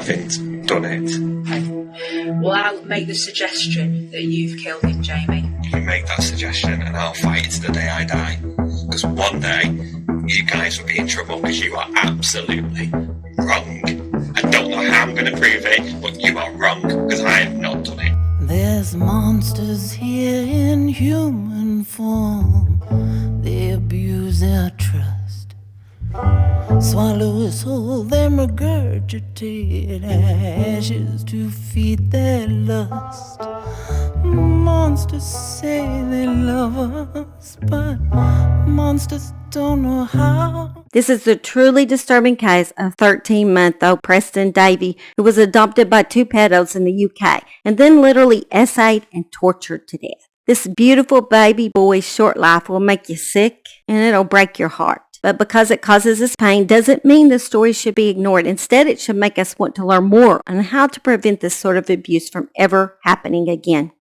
haven't done it. Okay. Well, I'll make the suggestion that you've killed him, Jamie. You make that suggestion and I'll fight it to the day I die. Because one day, you guys will be in trouble because you are absolutely wrong. I don't know how I'm going to prove it, but you are wrong because I have not done it. There's monsters here in human form. They abuse their trust, swallow us whole, then regurgitate ashes to feed their lust. Monsters say they love us, but monsters don't know how. This is the truly disturbing case of 13-month-old Preston Davey, who was adopted by two pedos in the UK and then literally essayed and tortured to death. This beautiful baby boy's short life will make you sick and it'll break your heart. But because it causes us pain doesn't mean the story should be ignored. Instead, it should make us want to learn more on how to prevent this sort of abuse from ever happening again.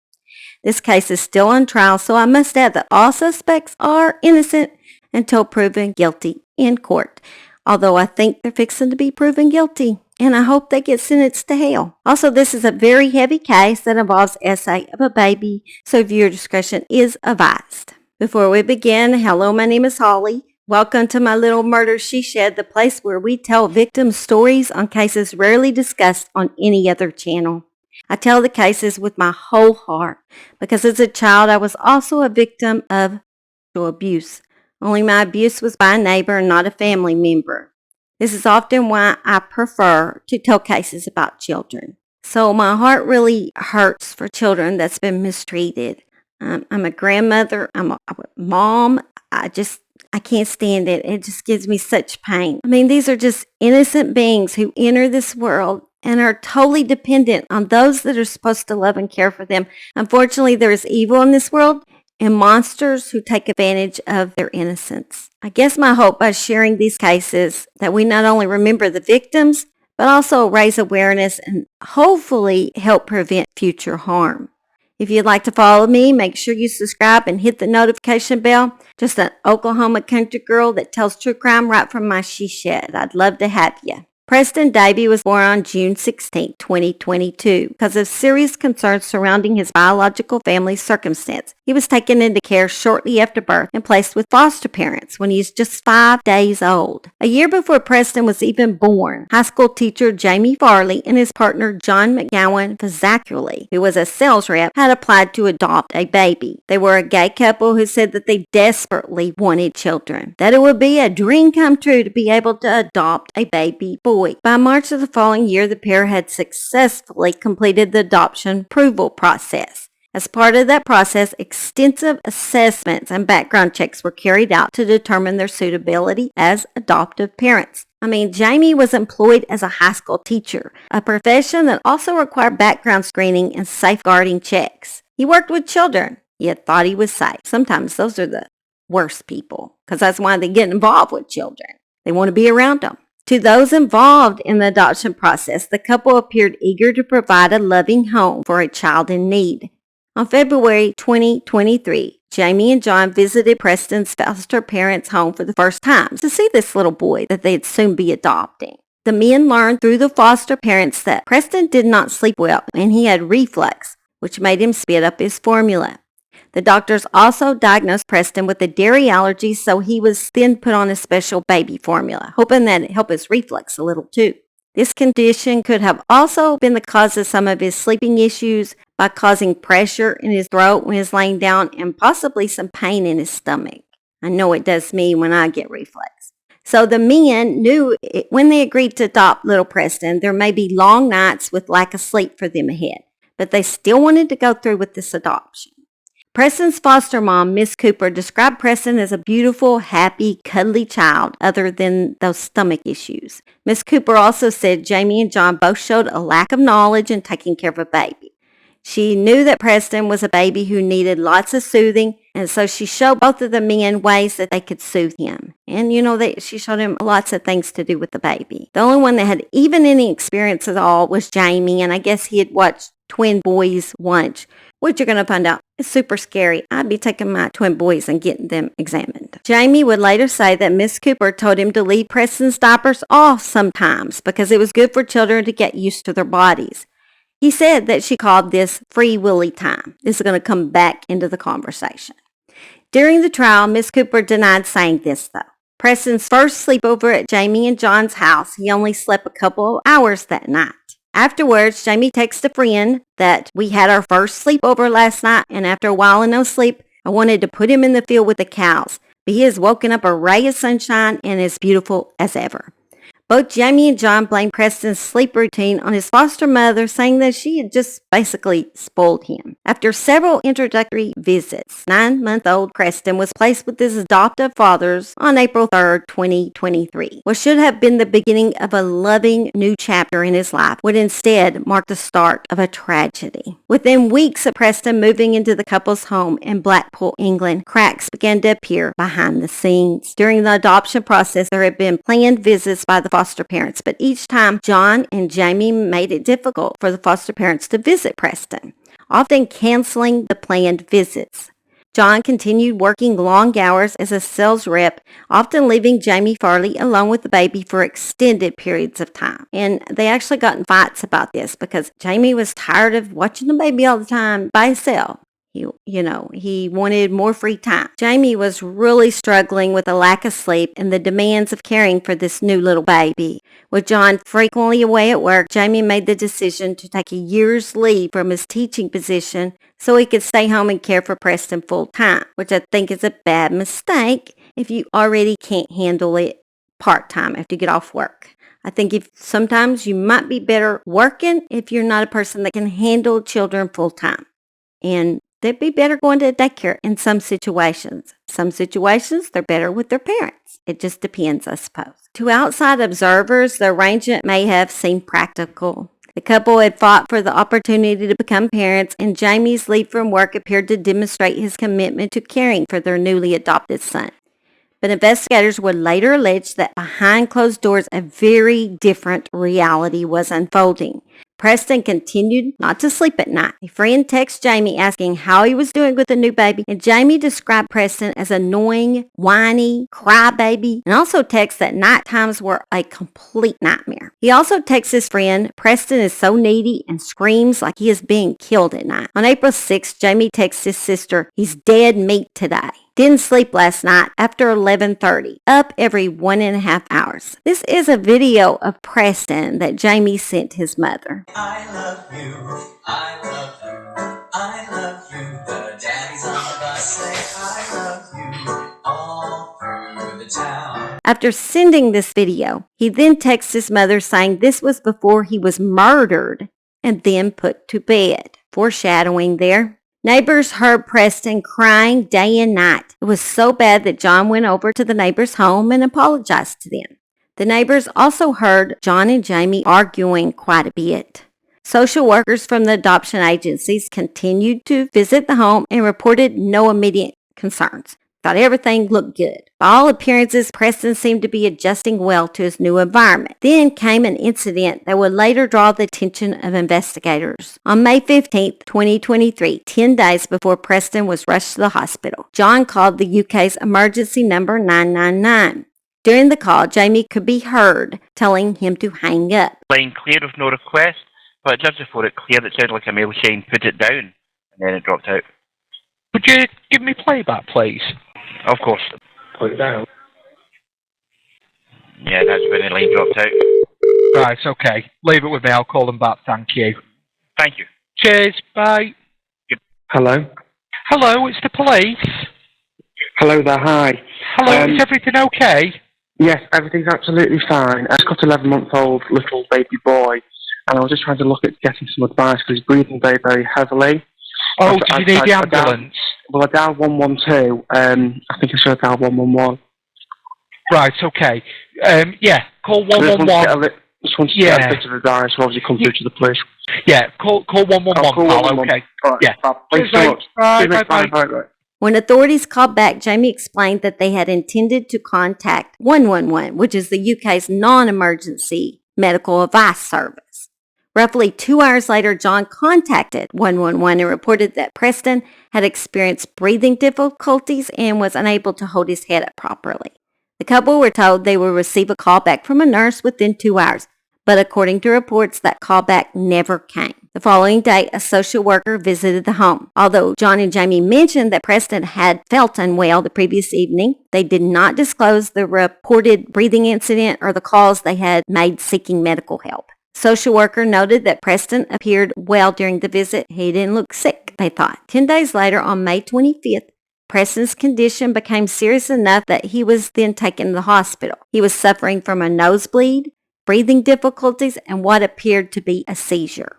This case is still on trial, so I must add that all suspects are innocent until proven guilty in court. Although I think they're fixing to be proven guilty, and I hope they get sentenced to hell. Also, this is a very heavy case that involves essay of a baby, so viewer discretion is advised. Before we begin, hello, my name is Holly. Welcome to my little murder she shed, the place where we tell victim stories on cases rarely discussed on any other channel. I tell the cases with my whole heart because as a child I was also a victim of abuse. Only my abuse was by a neighbor and not a family member. This is often why I prefer to tell cases about children. So my heart really hurts for children that's been mistreated. I'm a grandmother. I'm a mom. I can't stand it. It just gives me such pain. I mean, these are just innocent beings who enter this world and are totally dependent on those that are supposed to love and care for them. Unfortunately, there is evil in this world and monsters who take advantage of their innocence. I guess my hope by sharing these cases that we not only remember the victims, but also raise awareness and hopefully help prevent future harm. If you'd like to follow me, make sure you subscribe and hit the notification bell. Just an Oklahoma country girl that tells true crime right from my she shed. I'd love to have you. Preston Davey was born on June 16, 2022. Because of serious concerns surrounding his biological family's circumstance, he was taken into care shortly after birth and placed with foster parents when he was just 5 days old. A year before Preston was even born, high school teacher Jamie Varley and his partner John McGowan-Fazakerley, who was a sales rep, had applied to adopt a baby. They were a gay couple who said that they desperately wanted children, that it would be a dream come true to be able to adopt a baby boy. By March of the following year, the pair had successfully completed the adoption approval process. As part of that process, extensive assessments and background checks were carried out to determine their suitability as adoptive parents. I mean, Jamie was employed as a high school teacher, a profession that also required background screening and safeguarding checks. He worked with children, yet thought he was safe. Sometimes those are the worst people, because that's why they get involved with children. They want to be around them. To those involved in the adoption process, the couple appeared eager to provide a loving home for a child in need. On February 2023, Jamie and John visited Preston's foster parents' home for the first time to see this little boy that they'd soon be adopting. The men learned through the foster parents that Preston did not sleep well and he had reflux, which made him spit up his formula. The doctors also diagnosed Preston with a dairy allergy, so he was then put on a special baby formula, hoping that it helped his reflux a little too. This condition could have also been the cause of some of his sleeping issues by causing pressure in his throat when he's laying down and possibly some pain in his stomach. I know it does me when I get reflux. So the men knew when they agreed to adopt little Preston, there may be long nights with lack of sleep for them ahead, but they still wanted to go through with this adoption. Preston's foster mom, Miss Cooper, described Preston as a beautiful, happy, cuddly child other than those stomach issues. Miss Cooper also said Jamie and John both showed a lack of knowledge in taking care of a baby. She knew that Preston was a baby who needed lots of soothing, and so she showed both of the men ways that they could soothe him. And, she showed him lots of things to do with the baby. The only one that had even any experience at all was Jamie, and I guess he had watched twin boys' lunch, which you're going to find out is super scary. I'd be taking my twin boys and getting them examined. Jamie would later say that Miss Cooper told him to leave Preston's diapers off sometimes because it was good for children to get used to their bodies. He said that she called this free willy time. This is going to come back into the conversation. During the trial, Miss Cooper denied saying this, though. Preston's first sleepover at Jamie and John's house, he only slept a couple of hours that night. Afterwards, Jamie texted a friend that we had our first sleepover last night, and after a while of no sleep, I wanted to put him in the field with the cows, but he has woken up a ray of sunshine and is beautiful as ever. Both Jamie and John blamed Preston's sleep routine on his foster mother, saying that she had just basically spoiled him. After several introductory visits, 9-month-old Preston was placed with his adoptive fathers on April 3rd, 2023. What should have been the beginning of a loving new chapter in his life would instead mark the start of a tragedy. Within weeks of Preston moving into the couple's home in Blackpool, England, cracks began to appear behind the scenes. During the adoption process, there had been planned visits by the foster parents, but each time John and Jamie made it difficult for the foster parents to visit Preston, often canceling the planned visits. John continued working long hours as a sales rep, often leaving Jamie Varley alone with the baby for extended periods of time. And they actually got in fights about this because Jamie was tired of watching the baby all the time by himself. He wanted more free time. Jamie was really struggling with a lack of sleep and the demands of caring for this new little baby. With John frequently away at work, Jamie made the decision to take a year's leave from his teaching position so he could stay home and care for Preston full time, which I think is a bad mistake if you already can't handle it part-time after you get off work. I think sometimes you might be better working if you're not a person that can handle children full-time. And they'd be better going to daycare in some situations. Some situations, they're better with their parents. It just depends, I suppose. To outside observers, the arrangement may have seemed practical. The couple had fought for the opportunity to become parents, and Jamie's leave from work appeared to demonstrate his commitment to caring for their newly adopted son. But investigators would later allege that behind closed doors, a very different reality was unfolding. Preston continued not to sleep at night. A friend texted Jamie asking how he was doing with the new baby, and Jamie described Preston as annoying, whiny, crybaby, and also texted that night times were a complete nightmare. He also texted his friend, Preston is so needy and screams like he is being killed at night. On April 6th, Jamie texted his sister, he's dead meat today. Didn't sleep last night after 11:30, up every 1.5 hours. This is a video of Preston that Jamie sent his mother. I love you, I love you, I love you. The daddies on the bus say I love you all through the town. After sending this video, he then texted his mother saying this was before he was murdered and then put to bed. Foreshadowing there. Neighbors heard Preston crying day and night. It was so bad that John went over to the neighbor's home and apologized to them. The neighbors also heard John and Jamie arguing quite a bit. Social workers from the adoption agencies continued to visit the home and reported no immediate concerns. Thought everything looked good. By all appearances, Preston seemed to be adjusting well to his new environment. Then came an incident that would later draw the attention of investigators. On May 15th, 2023, 10 days before Preston was rushed to the hospital, John called the UK's emergency number 999. During the call, Jamie could be heard telling him to hang up. Line clear with no request, but just before it cleared, it sounded like a male saying, put it down, and then it dropped out. Would you give me playback, please? Of course. Put it down. Yeah, that's when the line dropped out. Right, okay. Leave it with me. I'll call them back. Thank you. Thank you. Cheers. Bye. Hello? Hello, it's the police. Hello there, hi. Hello, is everything okay? Yes, everything's absolutely fine. I've got an 11-month-old little baby boy, and I was just trying to look at getting some advice because he's breathing very, very heavily. Oh, did you need the ambulance? I dialed 112. I think I should have dialed 111. Right, okay. Yeah, call 111. Just want to get a bit of advice, so obviously come through to the police. Yeah, call 111, call pal, 111. okay. All right, yeah. Thanks so much. Bye. When authorities called back, Jamie explained that they had intended to contact 111, which is the UK's non-emergency medical advice service. Roughly 2 hours later, John contacted 111 and reported that Preston had experienced breathing difficulties and was unable to hold his head up properly. The couple were told they would receive a call back from a nurse within 2 hours, but according to reports, that call back never came. The following day, a social worker visited the home. Although John and Jamie mentioned that Preston had felt unwell the previous evening, they did not disclose the reported breathing incident or the calls they had made seeking medical help. Social worker noted that Preston appeared well during the visit. He didn't look sick, they thought. 10 days later, on May 25th, Preston's condition became serious enough that he was then taken to the hospital. He was suffering from a nosebleed, breathing difficulties, and what appeared to be a seizure.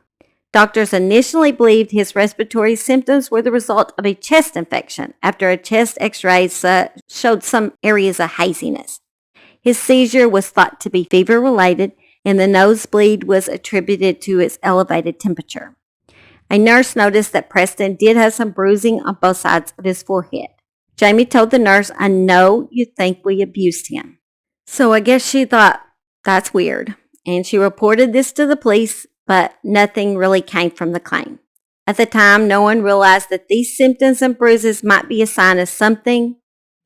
Doctors initially believed his respiratory symptoms were the result of a chest infection after a chest x-ray showed some areas of haziness. His seizure was thought to be fever-related, and the nosebleed was attributed to its elevated temperature. A nurse noticed that Preston did have some bruising on both sides of his forehead. Jamie told the nurse, "I know you think we abused him." So I guess she thought, that's weird, and she reported this to the police, but nothing really came from the claim. At the time, no one realized that these symptoms and bruises might be a sign of something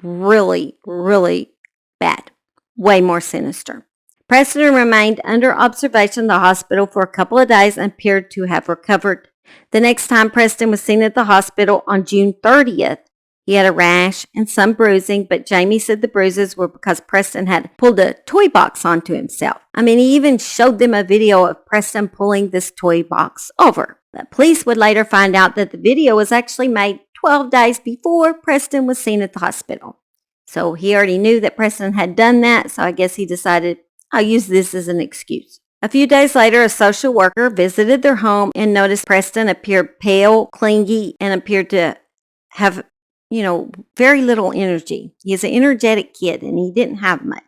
really, really bad, way more sinister. Preston remained under observation in the hospital for a couple of days and appeared to have recovered. The next time Preston was seen at the hospital on June 30th, he had a rash and some bruising, but Jamie said the bruises were because Preston had pulled a toy box onto himself. He even showed them a video of Preston pulling this toy box over. The police would later find out that the video was actually made 12 days before Preston was seen at the hospital. So he already knew that Preston had done that, so I guess he decided, I'll use this as an excuse. A few days later, a social worker visited their home and noticed Preston appeared pale, clingy, and appeared to have, very little energy. He's an energetic kid, and he didn't have much.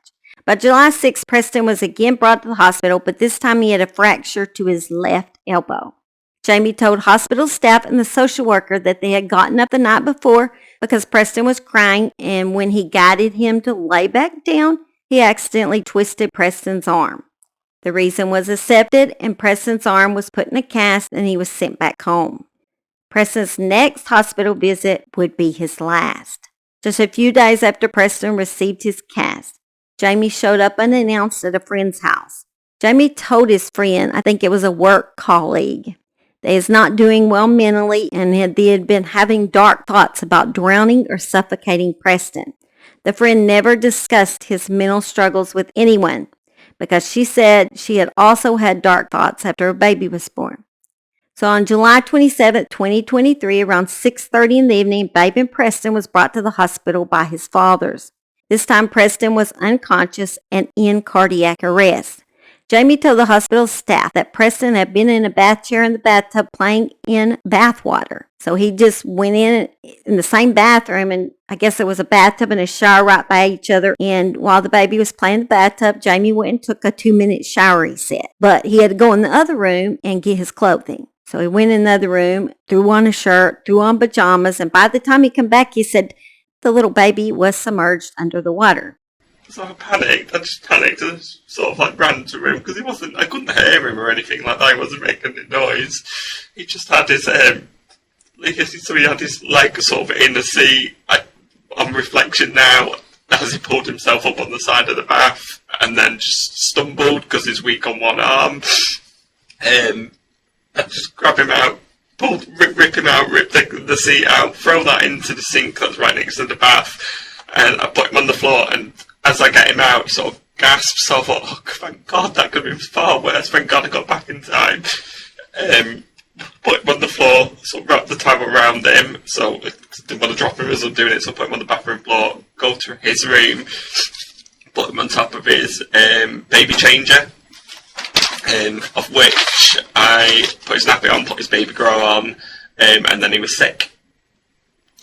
By July 6th, Preston was again brought to the hospital, but this time he had a fracture to his left elbow. Jamie told hospital staff and the social worker that they had gotten up the night before because Preston was crying, and when he guided him to lay back down, he accidentally twisted Preston's arm. The reason was accepted, and Preston's arm was put in a cast, and he was sent back home. Preston's next hospital visit would be his last. Just a few days after Preston received his cast, Jamie showed up unannounced at a friend's house. Jamie told his friend, I think it was a work colleague, that he is not doing well mentally and they had been having dark thoughts about drowning or suffocating Preston. The friend never discussed his mental struggles with anyone because she said she had also had dark thoughts after her baby was born. So on July 27, 2023, around 6:30 in the evening, baby Preston was brought to the hospital by his fathers. This time, Preston was unconscious and in cardiac arrest. Jamie told the hospital staff that Preston had been in a bath chair in the bathtub playing in bath water. So he just went in the same bathroom, and I guess there was a bathtub and a shower right by each other. And while the baby was playing in the bathtub, Jamie went and took a 2-minute shower, he said. But he had to go in the other room and get his clothing. So he went in the other room, threw on a shirt, threw on pajamas, and by the time he came back, he said the little baby was submerged under the water. So I panicked. I just panicked and sort of ran to him because I couldn't hear him or anything like that. He wasn't making any noise. He just had his, he had his leg sort of in the seat. On reflection now, as he pulled himself up on the side of the bath and then just stumbled because he's weak on one arm. I just grab him out, rip him out, rip the seat out, throw that into the sink that's right next to the bath, and I put him on the floor, and as I get him out, he sort of gasps. So I thought, oh, thank God, that could have been far worse. Thank God I got back in time. Put him on the floor, sort of wrapped the towel around him, so I didn't want to drop him as I'm doing it, so I put him on the bathroom floor, go to his room, put him on top of his baby changer, of which I put his nappy on, put his baby grow on, and then he was sick.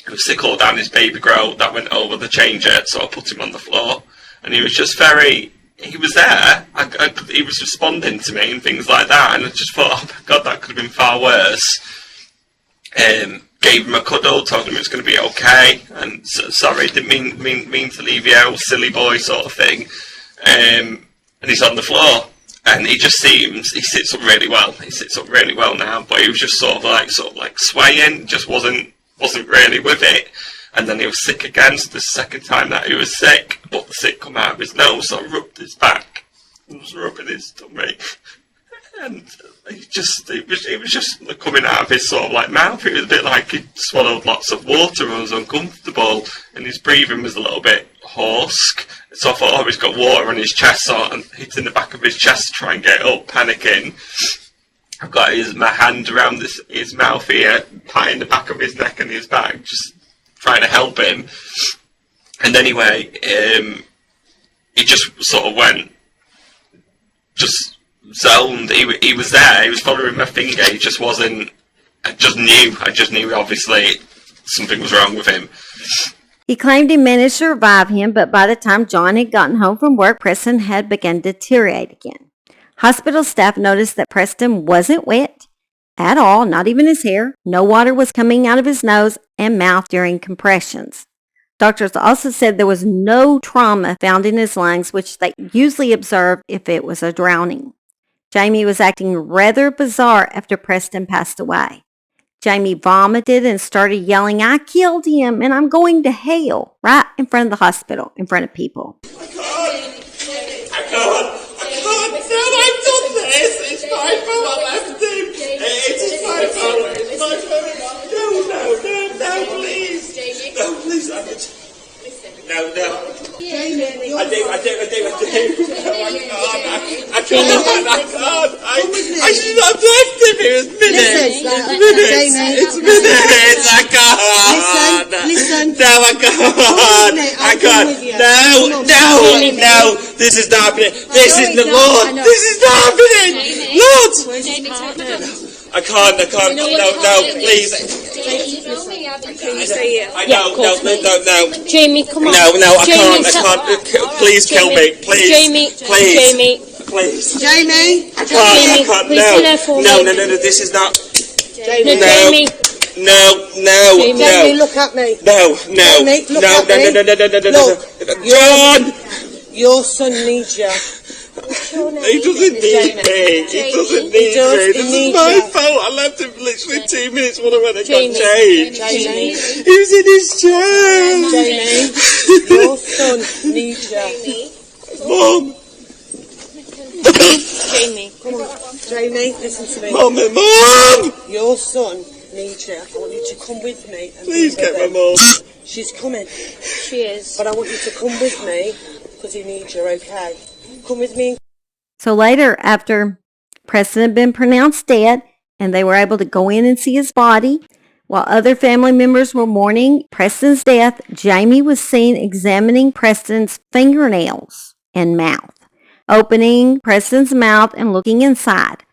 He was sick all down his baby grow. That went over the changer, so I put him on the floor. And he was just he was there. He was responding to me and things like that. And I just thought, oh my God, that could have been far worse. Gave him a cuddle, told him it was going to be okay. And sorry, didn't mean to leave you out, silly boy sort of thing. And he's on the floor. And he sits up really well. He sits up really well now, but he was just sort of like swaying, just wasn't really with it. And then he was sick again, so the second time that he was sick, but the sick come out of his nose, so I rubbed his back. I was rubbing his tummy. And it was just coming out of his sort of like mouth. It was a bit like he'd swallowed lots of water and was uncomfortable, and his breathing was a little bit hoarse. So I thought, he's got water on his chest, so I'm hitting the back of his chest to try and get up, panicking. I've got my hand around his mouth here, patting the back of his neck and his back, just trying to help him. And anyway, he just sort of went, just zoned. He was there, he was following my finger, he just wasn't, I just knew obviously something was wrong with him. He claimed he managed to revive him, but by the time John had gotten home from work, Preston had begun to deteriorate again. Hospital staff noticed that Preston wasn't wet at all, not even his hair. No water was coming out of his nose and mouth during compressions. Doctors also said there was no trauma found in his lungs, which they usually observe if it was a drowning. Jamie was acting rather bizarre after Preston passed away. Jamie vomited and started yelling, "I killed him and I'm going to hell," right in front of the hospital, in front of people. I can't, no, I've done this, it's my fault, I left him, it's my fault, no, please, no, Jamie, I do, I can't, I should not have left him, it was minutes, I can't, listen, no, I can't, no, this is not happening, this is the Lord, this is not happening, Lord, I can't, no, please. I know, no. Jamie, come on. No, I can't. Please kill me, please. Jamie. Please. Jamie. I can't. No, this is not. Jamie. No. Jamie, look at me. No. Jamie, look at me. Look, John. Your son needs you. He doesn't need me. This is my fault. I left him literally 2 minutes when I went and got changed. Jamie. He was in his chair. Jamie, your son needs you. Mom. Jamie, come on. Jamie, listen to me. Mom. Your son needs you. I want you to come with me. Please get my mom. She's coming. She is. But I want you to come with me because he needs you, okay? Come with me. So later, after Preston had been pronounced dead and they were able to go in and see his body, while other family members were mourning Preston's death, Jamie was seen examining Preston's fingernails and mouth, opening Preston's mouth and looking inside.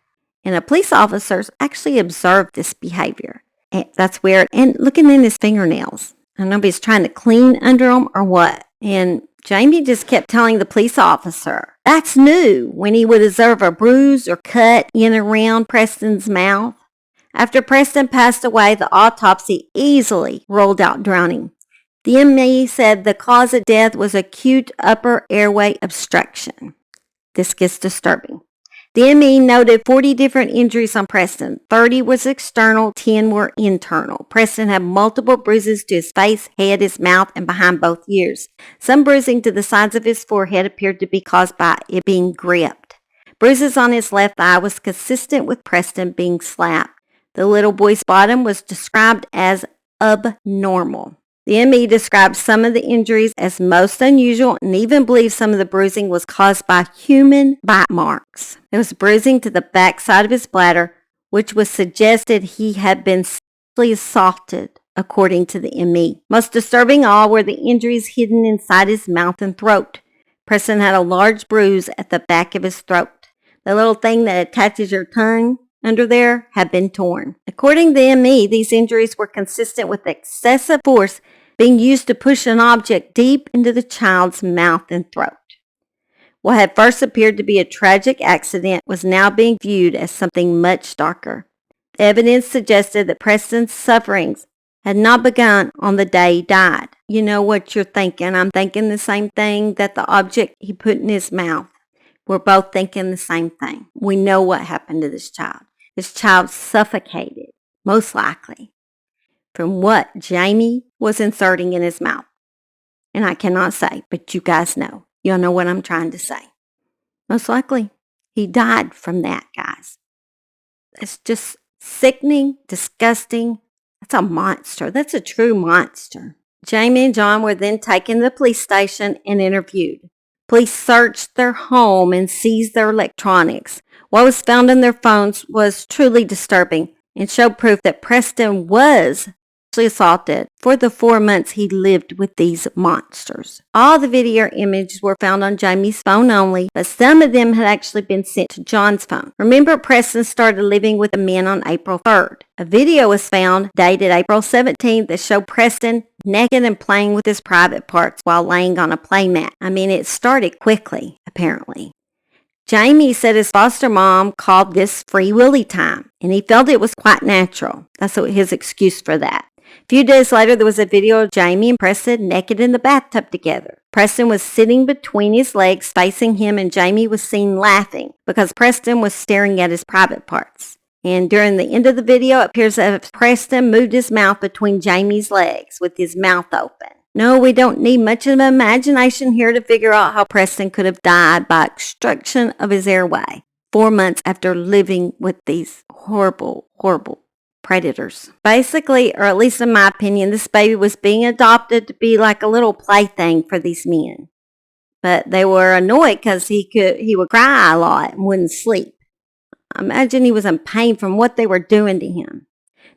And a police officer actually observed this behavior. And that's weird. And looking in his fingernails. I don't know if he's trying to clean under them or what. And Jamie just kept telling the police officer that's new when he would observe a bruise or cut in and around Preston's mouth. After Preston passed away, the autopsy easily ruled out drowning. The ME said the cause of death was acute upper airway obstruction. This gets disturbing. The ME noted 40 different injuries on Preston. 30 was external, 10 were internal. Preston had multiple bruises to his face, head, his mouth, and behind both ears. Some bruising to the sides of his forehead appeared to be caused by it being gripped. Bruises on his left eye was consistent with Preston being slapped. The little boy's bottom was described as abnormal. The ME described some of the injuries as most unusual and even believed some of the bruising was caused by human bite marks. There was bruising to the back side of his bladder, which was suggested he had been sexually assaulted, according to the ME. Most disturbing all were the injuries hidden inside his mouth and throat. Preston had a large bruise at the back of his throat. The little thing that attaches your tongue under there had been torn. According to the ME, these injuries were consistent with excessive force being used to push an object deep into the child's mouth and throat. What had first appeared to be a tragic accident was now being viewed as something much darker. The evidence suggested that Preston's sufferings had not begun on the day he died. You know what you're thinking. I'm thinking the same thing, that the object he put in his mouth We're both thinking the same thing. We know what happened to this child. This child suffocated, most likely, from what Jamie was inserting in his mouth. And I cannot say, but you guys know. Y'all know what I'm trying to say. Most likely, he died from that, guys. It's just sickening, disgusting. That's a monster. That's a true monster. Jamie and John were then taken to the police station and interviewed. Police searched their home and seized their electronics. What was found in their phones was truly disturbing and showed proof that Preston was sexually assaulted for the 4 months he lived with these monsters. All the video images were found on Jamie's phone only, but some of them had actually been sent to John's phone. Remember, Preston started living with the men on April 3rd. A video was found dated April 17th that showed Preston naked and playing with his private parts while laying on a playmat. I mean, it started quickly, apparently. Jamie said his foster mom called this free willy time, and he felt it was quite natural. That's his excuse for that. A few days later, there was a video of Jamie and Preston naked in the bathtub together. Preston was sitting between his legs facing him, and Jamie was seen laughing because Preston was staring at his private parts. And during the end of the video, it appears that Preston moved his mouth between Jamie's legs with his mouth open. No, we don't need much of an imagination here to figure out how Preston could have died by obstruction of his airway 4 months after living with these horrible, horrible predators. Basically, or at least in my opinion, this baby was being adopted to be like a little plaything for these men. But they were annoyed because he would cry a lot and wouldn't sleep. I imagine he was in pain from what they were doing to him.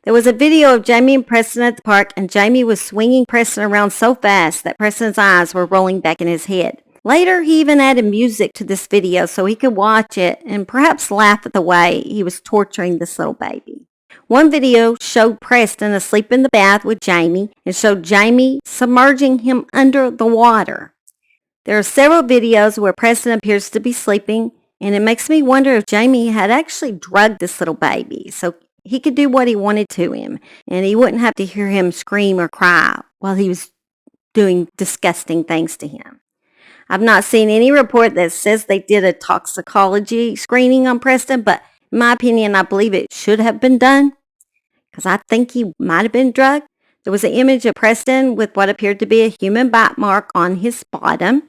There was a video of Jamie and Preston at the park, and Jamie was swinging Preston around so fast that Preston's eyes were rolling back in his head. Later, he even added music to this video so he could watch it and perhaps laugh at the way he was torturing this little baby. One video showed Preston asleep in the bath with Jamie and showed Jamie submerging him under the water. There are several videos where Preston appears to be sleeping, and it makes me wonder if Jamie had actually drugged this little baby so he could do what he wanted to him, and he wouldn't have to hear him scream or cry while he was doing disgusting things to him. I've not seen any report that says they did a toxicology screening on Preston, but in my opinion, I believe it should have been done because I think he might have been drugged. There was an image of Preston with what appeared to be a human bite mark on his bottom.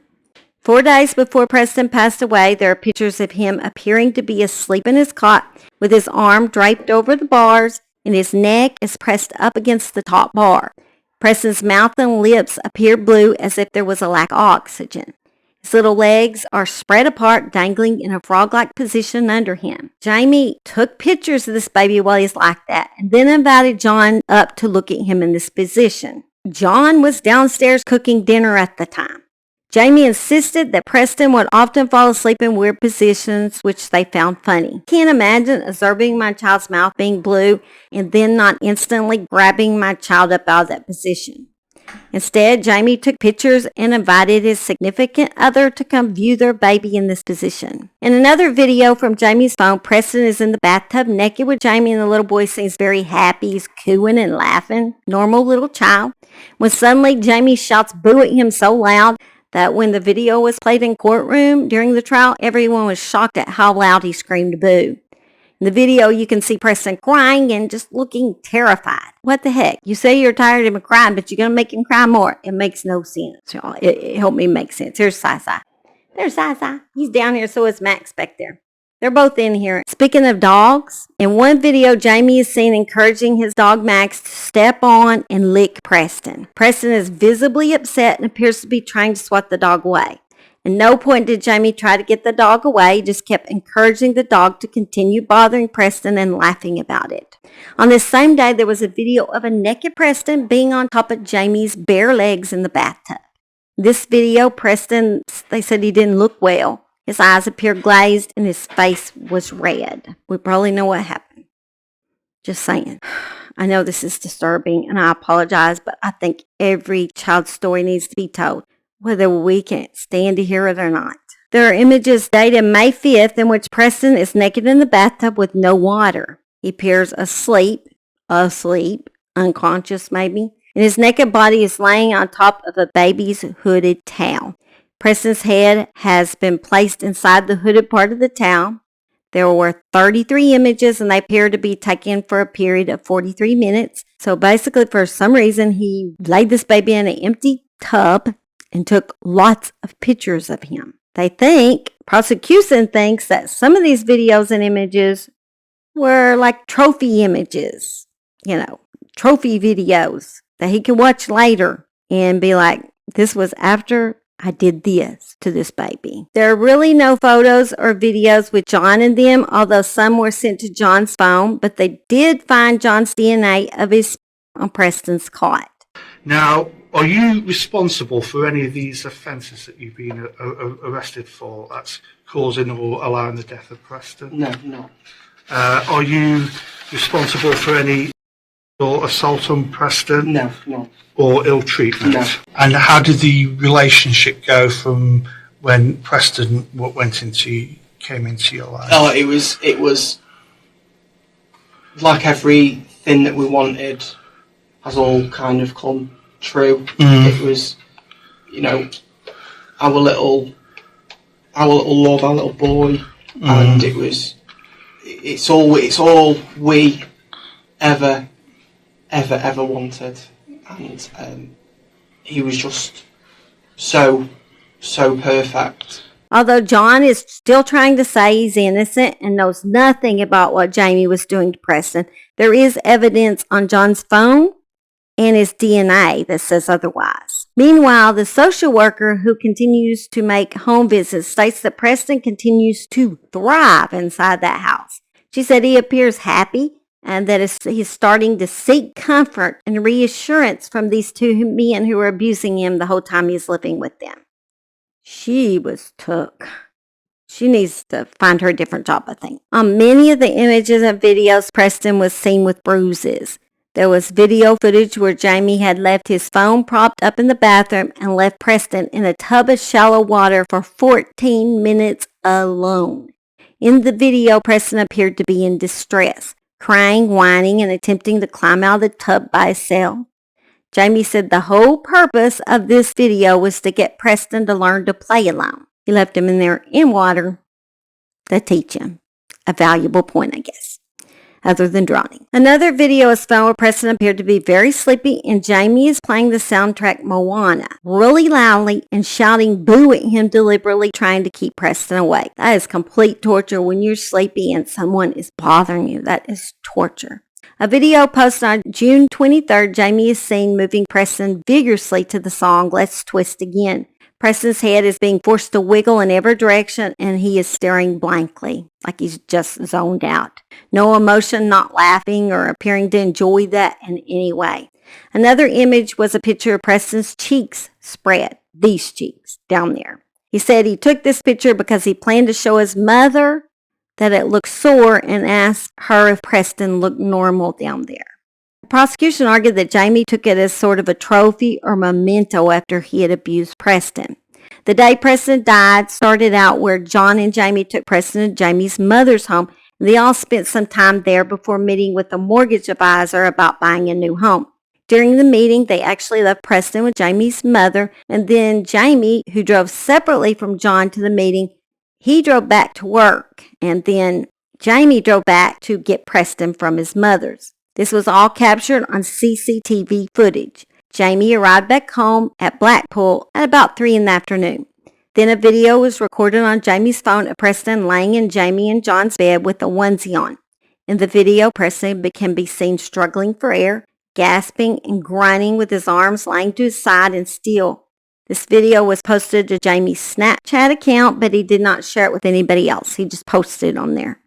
4 days before Preston passed away, there are pictures of him appearing to be asleep in his cot with his arm draped over the bars and his neck is pressed up against the top bar. Preston's mouth and lips appear blue as if there was a lack of oxygen. His little legs are spread apart, dangling in a frog-like position under him. Jamie took pictures of this baby while he's like that and then invited John up to look at him in this position. John was downstairs cooking dinner at the time. Jamie insisted that Preston would often fall asleep in weird positions, which they found funny. Can't imagine observing my child's mouth being blue and then not instantly grabbing my child up out of that position. Instead, Jamie took pictures and invited his significant other to come view their baby in this position. In another video from Jamie's phone, Preston is in the bathtub naked with Jamie, and the little boy seems very happy. He's cooing and laughing, normal little child. When suddenly Jamie shouts boo at him so loud that when the video was played in courtroom during the trial, everyone was shocked at how loud he screamed boo. In the video, you can see Preston crying and just looking terrified. What the heck? You say you're tired of him crying, but you're going to make him cry more. It makes no sense. It helped me make sense. Here's Sai. There's Sai. He's down here, so is Max back there. They're both in here. Speaking of dogs, in one video, Jamie is seen encouraging his dog Max to step on and lick Preston. Preston is visibly upset and appears to be trying to swat the dog away. At no point did Jamie try to get the dog away. He just kept encouraging the dog to continue bothering Preston and laughing about it. On this same day, there was a video of a naked Preston being on top of Jamie's bare legs in the bathtub. This video, Preston, they said he didn't look well. His eyes appeared glazed and his face was red. We probably know what happened. Just saying. I know this is disturbing and I apologize, but I think every child's story needs to be told, whether we can stand to hear it or not. There are images dated May 5th in which Preston is naked in the bathtub with no water. He appears asleep, unconscious maybe, and his naked body is laying on top of a baby's hooded towel. Preston's head has been placed inside the hooded part of the towel. There were 33 images, and they appear to be taken for a period of 43 minutes. So basically, for some reason, he laid this baby in an empty tub and took lots of pictures of him. Prosecution thinks that some of these videos and images were like trophy images, trophy videos that he could watch later and be like, this was after I did this to this baby. There are really no photos or videos with John in them, although some were sent to John's phone, but they did find John's DNA of his on Preston's cot. Now, are you responsible for any of these offences that you've been arrested for? That's causing or allowing the death of Preston? No. Are you responsible for any assault on Preston? No. Or ill treatment? No. And how did the relationship go from when Preston came into your life? Oh, it was like everything that we wanted has all kind of come true. It was, our little love, our little boy, and it's all we ever wanted, and he was just so perfect. Although John is still trying to say he's innocent and knows nothing about what Jamie was doing to Preston, there is evidence on John's phone and his DNA that says otherwise. Meanwhile, the social worker who continues to make home visits states that Preston continues to thrive inside that house. She said he appears happy and that he's starting to seek comfort and reassurance from these two men who were abusing him the whole time he's living with them. She was took. She needs to find her a different job, I think. On many of the images and videos, Preston was seen with bruises. There was video footage where Jamie had left his phone propped up in the bathroom and left Preston in a tub of shallow water for 14 minutes alone. In the video, Preston appeared to be in distress, crying, whining, and attempting to climb out of the tub by himself. Jamie said the whole purpose of this video was to get Preston to learn to play alone. He left him in there in water to teach him a valuable point, I guess, other than drowning. Another video is found where Preston appeared to be very sleepy, and Jamie is playing the soundtrack Moana really loudly and shouting boo at him deliberately, trying to keep Preston awake. That is complete torture when you're sleepy and someone is bothering you. That is torture. A video posted on June 23rd, Jamie is seen moving Preston vigorously to the song Let's Twist Again. Preston's head is being forced to wiggle in every direction, and he is staring blankly, like he's just zoned out. No emotion, not laughing or appearing to enjoy that in any way. Another image was a picture of Preston's cheeks spread, these cheeks down there. He said he took this picture because he planned to show his mother that it looked sore and asked her if Preston looked normal down there. The prosecution argued that Jamie took it as sort of a trophy or memento after he had abused Preston. The day Preston died started out where John and Jamie took Preston to Jamie's mother's home. They all spent some time there before meeting with a mortgage advisor about buying a new home. During the meeting, they actually left Preston with Jamie's mother, and then Jamie, who drove separately from John to the meeting, he drove back to work, and then Jamie drove back to get Preston from his mother's. This was all captured on CCTV footage. Jamie arrived back home at Blackpool at about 3 in the afternoon. Then a video was recorded on Jamie's phone of Preston laying in Jamie and John's bed with a onesie on. In the video, Preston can be seen struggling for air, gasping and grunting with his arms lying to his side and still. This video was posted to Jamie's Snapchat account, but he did not share it with anybody else. He just posted it on there.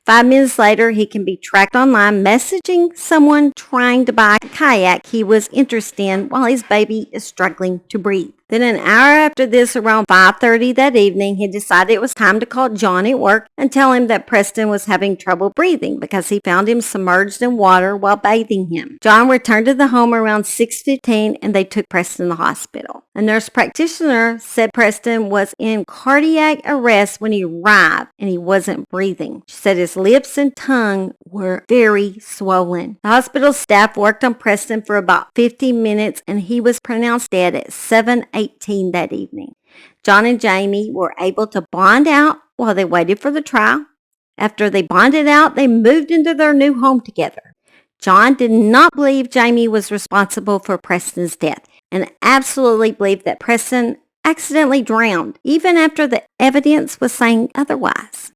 5 minutes later, he can be tracked online messaging someone trying to buy a kayak he was interested in while his baby is struggling to breathe. Then an hour after this, around 5:30 that evening, he decided it was time to call John at work and tell him that Preston was having trouble breathing because he found him submerged in water while bathing him. John returned to the home around 6:15 and they took Preston to the hospital. A nurse practitioner said Preston was in cardiac arrest when he arrived and he wasn't breathing. She said his lips and tongue were very swollen. The hospital staff worked on Preston for about 50 minutes and he was pronounced dead at 7:18 that evening. John and Jamie were able to bond out while they waited for the trial. After they bonded out, they moved into their new home together. John did not believe Jamie was responsible for Preston's death and absolutely believed that Preston accidentally drowned, even after the evidence was saying otherwise.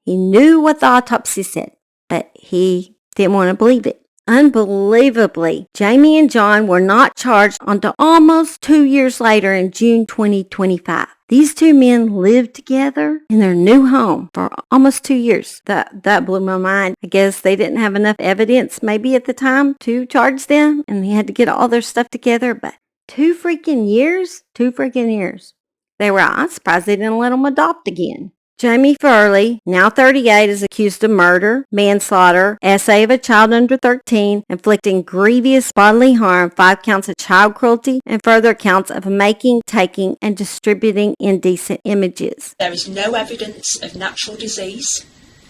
He knew what the autopsy said, but he didn't want to believe it. Unbelievably, Jamie and John were not charged until almost 2 years later in June 2025. These two men lived together in their new home for almost 2 years. That blew my mind. I guess they didn't have enough evidence maybe at the time to charge them, and they had to get all their stuff together, but 2 freaking years? 2 freaking years. I'm surprised they didn't let them adopt again. Jamie Varley, now 38, is accused of murder, manslaughter, essay of a child under 13, inflicting grievous bodily harm, 5 counts of child cruelty, and further counts of making, taking, and distributing indecent images. There is no evidence of natural disease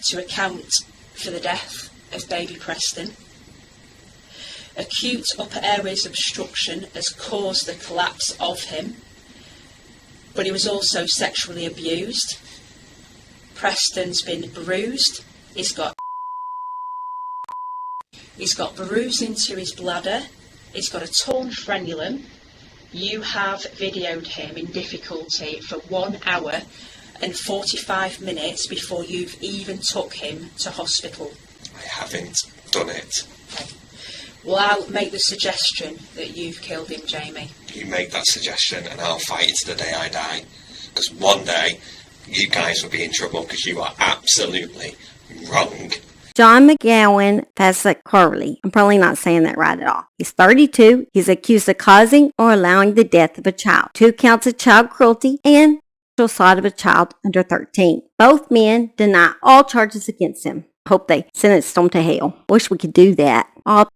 to account for the death of baby Preston. Acute upper airways obstruction has caused the collapse of him, but he was also sexually abused. Preston's been bruised. He's got bruising to his bladder. He's got a torn frenulum. You have videoed him in difficulty for 1 hour and 45 minutes before you've even took him to hospital. I haven't done it. Okay. Well, I'll make the suggestion that you've killed him, Jamie. You make that suggestion and I'll fight it to the day I die. Because one day you guys will be in trouble because you are absolutely wrong. John McGowan-Fazakerley. I'm probably not saying that right at all. He's 32. He's accused of causing or allowing the death of a child. 2 counts of child cruelty and sexual assault of a child under 13. Both men deny all charges against him. Hope they sentenced them to hell. Wish we could do that. All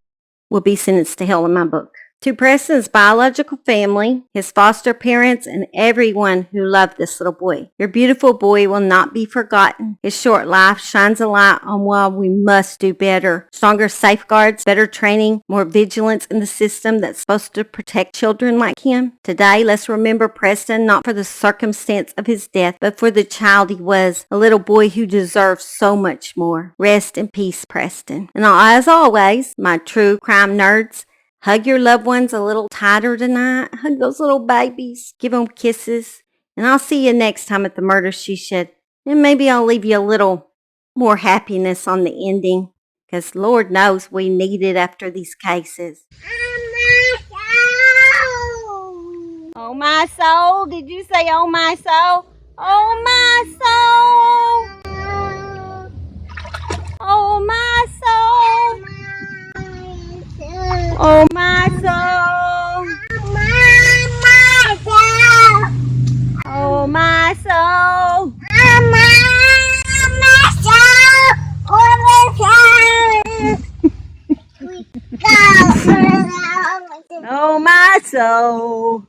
will be sentenced to hell in my book. To Preston's biological family, his foster parents, and everyone who loved this little boy, your beautiful boy will not be forgotten. His short life shines a light on why we must do better. Stronger safeguards, better training, more vigilance in the system that's supposed to protect children like him. Today, let's remember Preston not for the circumstance of his death, but for the child he was, a little boy who deserves so much more. Rest in peace, Preston. And as always, my true crime nerds, hug your loved ones a little tighter tonight. Hug those little babies. Give them kisses. And I'll see you next time at the Murder She Shed. And maybe I'll leave you a little more happiness on the ending. Because Lord knows we need it after these cases. Oh my soul. Did you say oh my soul? Oh my soul. Oh my soul. Oh my soul. Oh my soul. Oh my soul.